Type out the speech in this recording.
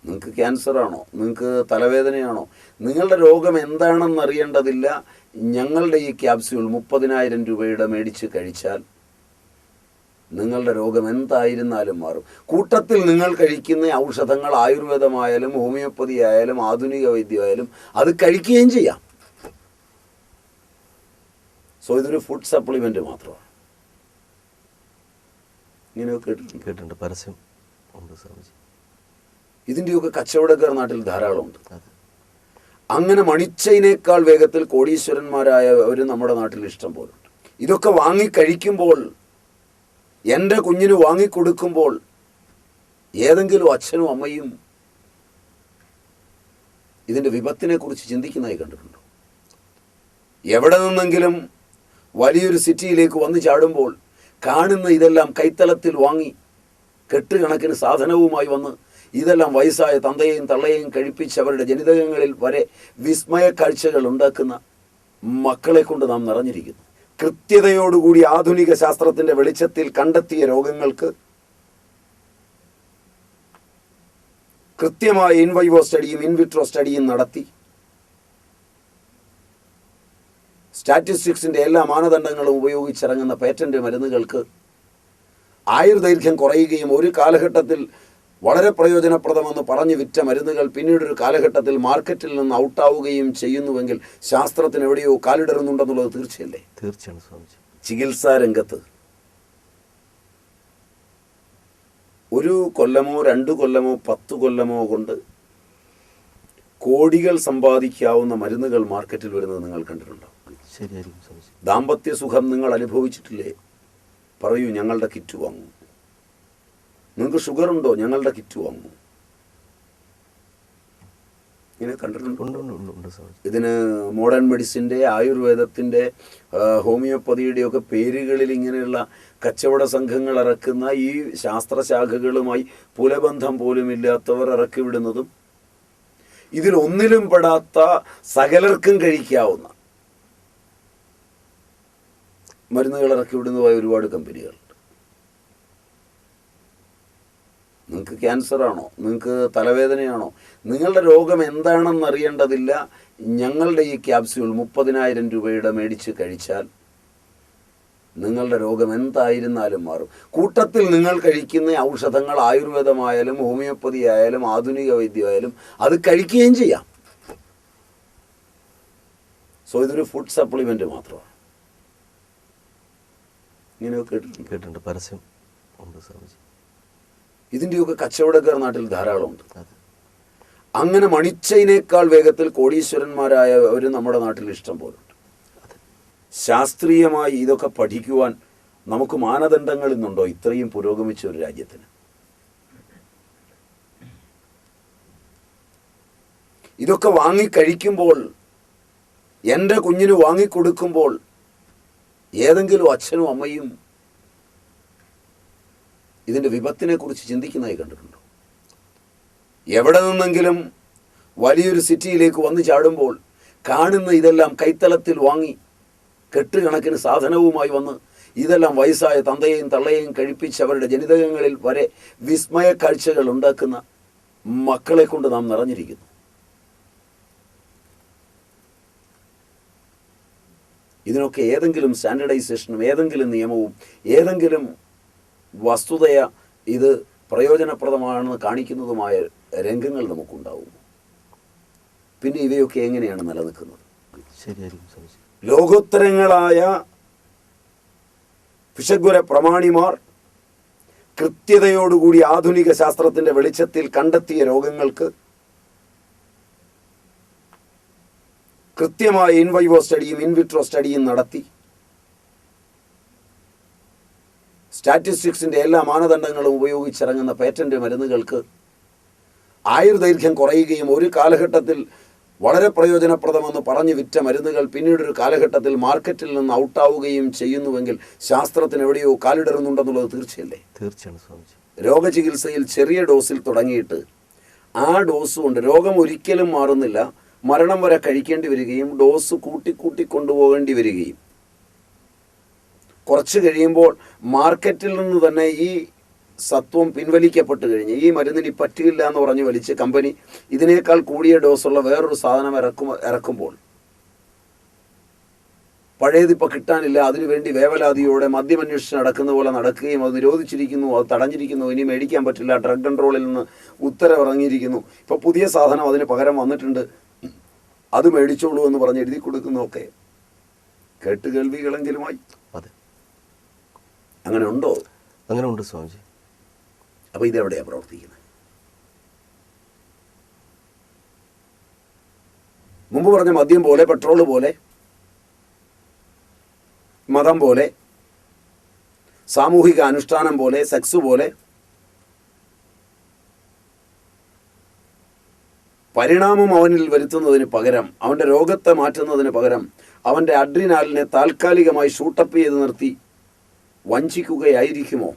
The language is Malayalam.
നിങ്ങൾക്ക് ക്യാൻസറാണോ, നിങ്ങൾക്ക് തലവേദനയാണോ, നിങ്ങളുടെ രോഗം എന്താണെന്ന് അറിയേണ്ടതില്ല. ഞങ്ങളുടെ ഈ ക്യാപ്സ്യൂൾ 30,000 രൂപയുടെ മേടിച്ച് കഴിച്ചാൽ നിങ്ങളുടെ രോഗം എന്തായിരുന്നാലും മാറും. കൂട്ടത്തിൽ നിങ്ങൾ കഴിക്കുന്ന ഔഷധങ്ങൾ ആയുർവേദമായാലും ഹോമിയോപ്പതി ആയാലും ആധുനിക വൈദ്യമായാലും അത് കഴിക്കുകയും ചെയ്യാം. സോ ഇതൊരു ഫുഡ് സപ്ലിമെൻ്റ് മാത്രമാണ്. ഇങ്ങനെയൊക്കെ കേട്ടിട്ടുണ്ട്, പരസ്യം ഉണ്ട് സ്വാമിജി. ഇതിൻ്റെയൊക്കെ കച്ചവടക്കാർ നാട്ടിൽ ധാരാളമുണ്ട്. അങ്ങനെ മണിച്ചതിനേക്കാൾ വേഗത്തിൽ കോടീശ്വരന്മാരായവർ നമ്മുടെ നാട്ടിൽ ഇഷ്ടം പോലുണ്ട്. ഇതൊക്കെ വാങ്ങിക്കഴിക്കുമ്പോൾ, എൻ്റെ കുഞ്ഞിന് വാങ്ങിക്കൊടുക്കുമ്പോൾ ഏതെങ്കിലും അച്ഛനും അമ്മയും ഇതിൻ്റെ വിപത്തിനെക്കുറിച്ച് ചിന്തിക്കുന്നതായി കണ്ടിട്ടുണ്ടോ? എവിടെ നിന്നെങ്കിലും വലിയൊരു സിറ്റിയിലേക്ക് വന്നു ചാടുമ്പോൾ കാണുന്ന ഇതെല്ലാം കൈത്തലത്തിൽ വാങ്ങി കെട്ടുകണക്കിന് സാധനവുമായി വന്ന് ഇതെല്ലാം വയസ്സായ തന്തയെയും തള്ളയെയും കഴിപ്പിച്ച് അവരുടെ ജനിതകങ്ങളിൽ വരെ വിസ്മയ കാഴ്ചകൾ ഉണ്ടാക്കുന്ന മക്കളെ കൊണ്ട് നാം നിറഞ്ഞിരിക്കുന്നു. കൃത്യതയോടുകൂടി ആധുനിക ശാസ്ത്രത്തിൻ്റെ വെളിച്ചത്തിൽ കണ്ടെത്തിയ രോഗങ്ങൾക്ക് കൃത്യമായ ഇൻവൈവോ സ്റ്റഡിയും ഇൻവിട്രോ സ്റ്റഡിയും നടത്തി സ്റ്റാറ്റിസ്റ്റിക്സിൻ്റെ എല്ലാ മാനദണ്ഡങ്ങളും ഉപയോഗിച്ചിറങ്ങുന്ന പേറ്റന്റ് മരുന്നുകൾക്ക് ആയുർദൈർഘ്യം കുറയുകയും ഒരു കാലഘട്ടത്തിൽ വളരെ പ്രയോജനപ്രദമെന്ന് പറഞ്ഞു വിറ്റ മരുന്നുകൾ പിന്നീടൊരു കാലഘട്ടത്തിൽ മാർക്കറ്റിൽ നിന്ന് ഔട്ടാവുകയും ചെയ്യുന്നുവെങ്കിൽ ശാസ്ത്രത്തിന് എവിടെയോ കാലിടറുന്നുണ്ടെന്നുള്ളത് തീർച്ചയല്ലേ? തീർച്ചയാണ് സ്വാമിജി. ചികിത്സാ രംഗത്ത് 1 കൊല്ലമോ 2 കൊല്ലമോ 10 കൊല്ലമോ കൊണ്ട് കോടികൾ സമ്പാദിക്കാവുന്ന മരുന്നുകൾ മാർക്കറ്റിൽ വരുന്നത് നിങ്ങൾ കണ്ടിട്ടുണ്ടോ? ശരിയായിരിക്കും സ്വാമിജി. ദാമ്പത്യ സുഖം നിങ്ങൾ അനുഭവിച്ചിട്ടില്ലേ? പറയൂ, ഞങ്ങളുടെ കിറ്റ് വാങ്ങൂ. നിങ്ങൾക്ക് ഷുഗർ ഉണ്ടോ? ഞങ്ങളുടെ കിറ്റ് വാങ്ങൂ. ഇങ്ങനെ കണ്ടിട്ടുണ്ടോ? ഇതിന് മോഡേൺ മെഡിസിൻ്റെ, ആയുർവേദത്തിൻ്റെ, ഹോമിയോപ്പതിയുടെയൊക്കെ പേരുകളിൽ ഇങ്ങനെയുള്ള കച്ചവട സംഘങ്ങൾ ഇറക്കുന്ന ഈ ശാസ്ത്രശാഖകളുമായി പുലബന്ധം പോലുമില്ലാത്തവർ ഇറക്കി വിടുന്നതും ഇതിലൊന്നിലും പെടാത്ത സകലർക്കും കഴിക്കാവുന്ന മരുന്നുകൾ ഇറക്കി വിടുന്നതായ ഒരുപാട് കമ്പനികളുണ്ട്. നിങ്ങൾക്ക് ക്യാൻസറാണോ, നിങ്ങൾക്ക് തലവേദനയാണോ, നിങ്ങളുടെ രോഗം എന്താണെന്ന് അറിയേണ്ടതില്ല. ഞങ്ങളുടെ ഈ ക്യാപ്സ്യൂൾ 30,000 രൂപയുടെ മേടിച്ച് കഴിച്ചാൽ നിങ്ങളുടെ രോഗം എന്തായിരുന്നാലും മാറും. കൂട്ടത്തിൽ നിങ്ങൾ കഴിക്കുന്ന ഔഷധങ്ങൾ ആയുർവേദമായാലും ഹോമിയോപ്പതി ആയാലും ആധുനിക വൈദ്യമായാലും അത് കഴിക്കുകയും ചെയ്യാം. സോ ഇതൊരു ഫുഡ് സപ്ലിമെൻ്റ് മാത്രമാണ്. ഇങ്ങനെയൊക്കെ കേട്ടിട്ടുണ്ട്, പരസ്യം ഉണ്ട് സ്വാമിജി. ഇതിൻ്റെയൊക്കെ കച്ചവടക്കാർ നാട്ടിൽ ധാരാളമുണ്ട്. അങ്ങനെ മണിച്ചതിനേക്കാൾ വേഗത്തിൽ കോടീശ്വരന്മാരായവർ നമ്മുടെ നാട്ടിൽ ഇഷ്ടം പോലുണ്ട്. ശാസ്ത്രീയമായി ഇതൊക്കെ പഠിക്കുവാൻ നമുക്ക് മാനദണ്ഡങ്ങൾ ഇന്നുണ്ടോ ഇത്രയും പുരോഗമിച്ച ഒരു രാജ്യത്തിന്? ഇതൊക്കെ വാങ്ങിക്കഴിക്കുമ്പോൾ, എൻ്റെ കുഞ്ഞിന് വാങ്ങിക്കൊടുക്കുമ്പോൾ ഏതെങ്കിലും അച്ഛനും അമ്മയും ഇതിൻ്റെ വിപത്തിനെക്കുറിച്ച് ചിന്തിക്കുന്നതായി കണ്ടിട്ടുണ്ടോ? എവിടെ നിന്നെങ്കിലും വലിയൊരു സിറ്റിയിലേക്ക് വന്നു ചാടുമ്പോൾ കാണുന്ന ഇതെല്ലാം കൈത്തലത്തിൽ വാങ്ങി കെട്ടുകണക്കിന് സാധനവുമായി വന്ന് ഇതെല്ലാം വയസ്സായ തന്തയെയും തള്ളയെയും കഴിപ്പിച്ച് അവരുടെ ജനിതകങ്ങളിൽ വരെ വിസ്മയ കാഴ്ചകൾ ഉണ്ടാക്കുന്ന മക്കളെ കൊണ്ട് നാം നിറഞ്ഞിരിക്കുന്നു. ഇതിനൊക്കെ ഏതെങ്കിലും സ്റ്റാൻഡർഡൈസേഷനും ഏതെങ്കിലും നിയമവും ഏതെങ്കിലും വസ്തുതയ ഇത് പ്രയോജനപ്രദമാണെന്ന് കാണിക്കുന്നതുമായ രംഗങ്ങൾ നമുക്കുണ്ടാവും. പിന്നെ ഇവയൊക്കെ എങ്ങനെയാണ് നിലനിൽക്കുന്നത്? ശരിയായിരിക്കും. ലോകോത്തരങ്ങളായ പിശകുര പ്രമാണിമാർ കൃത്യതയോടുകൂടി ആധുനിക ശാസ്ത്രത്തിൻ്റെ വെളിച്ചത്തിൽ കണ്ടെത്തിയ രോഗങ്ങൾക്ക് കൃത്യമായ ഇൻവൈവോ സ്റ്റഡിയും ഇൻവിട്രോ സ്റ്റഡിയും നടത്തി സ്റ്റാറ്റിസ്റ്റിക്സിൻ്റെ എല്ലാ മാനദണ്ഡങ്ങളും ഉപയോഗിച്ചിറങ്ങുന്ന പേറ്റന്റ് മരുന്നുകൾക്ക് ആയുർദൈർഘ്യം കുറയുകയും ഒരു കാലഘട്ടത്തിൽ വളരെ പ്രയോജനപ്രദമെന്ന് പറഞ്ഞു വിറ്റ മരുന്നുകൾ പിന്നീടൊരു കാലഘട്ടത്തിൽ മാർക്കറ്റിൽ നിന്ന് ഔട്ടാവുകയും ചെയ്യുന്നുവെങ്കിൽ ശാസ്ത്രത്തിന് എവിടെയോ കാലിടറുന്നുണ്ടെന്നുള്ളത് തീർച്ചയല്ലേ? തീർച്ചയാണ് സ്വാമിജി. രോഗചികിത്സയിൽ ചെറിയ ഡോസിൽ തുടങ്ങിയിട്ട് ആ ഡോസ് കൊണ്ട് രോഗം ഒരിക്കലും മാറുന്നില്ല, മരണം വരെ കഴിക്കേണ്ടി വരികയും ഡോസ് കൂട്ടി കൊണ്ടുപോകേണ്ടി വരികയും കുറച്ച് കഴിയുമ്പോൾ മാർക്കറ്റിൽ നിന്ന് തന്നെ ഈ സത്വം പിൻവലിക്കപ്പെട്ട് കഴിഞ്ഞ് ഈ മരുന്നിന് പറ്റില്ല എന്ന് പറഞ്ഞ് വലിച്ച് കമ്പനി ഇതിനേക്കാൾ കൂടിയ ഡോസുള്ള വേറൊരു സാധനം ഇറക്കുമ്പോൾ പഴയതിപ്പോൾ കിട്ടാനില്ല, അതിനുവേണ്ടി വേവലാതിയോടെ മദ്യമന്വേഷിച്ച് നടക്കുന്ന പോലെ നടക്കുകയും അത് നിരോധിച്ചിരിക്കുന്നു, അത് തടഞ്ഞിരിക്കുന്നു, ഇനി മേടിക്കാൻ പറ്റില്ല, ഡ്രഗ് കൺട്രോളിൽ നിന്ന് ഉത്തരവിറങ്ങിയിരിക്കുന്നു, ഇപ്പോൾ പുതിയ സാധനം അതിന് പകരം വന്നിട്ടുണ്ട്, അത് മേടിച്ചോളൂ എന്ന് പറഞ്ഞ് എഴുതി കൊടുക്കുന്നതൊക്കെ കേട്ടുകേൾവികളെങ്കിലുമായി. അതെ, അങ്ങനെ ഉണ്ടോ? അങ്ങനെ ഉണ്ട് സ്വാമിജി. അപ്പോൾ ഇതെവിടെയാണ് പ്രവർത്തിക്കുന്നത്? മുമ്പ് പറഞ്ഞ മദ്യം പോലെ, പെട്രോൾ പോലെ, മതം പോലെ, സാമൂഹിക അനുഷ്ഠാനം പോലെ, സെക്സ് പോലെ പരിണാമം അവനിൽ വരുത്തുന്നതിന് പകരം, അവൻ്റെ രോഗത്തെ മാറ്റുന്നതിന് പകരം അവൻ്റെ അഡ്രിനാലിനെ താൽക്കാലികമായി ഷൂട്ടപ്പ് ചെയ്ത് നിർത്തി വഞ്ചിക്കുകയായിരിക്കുമോ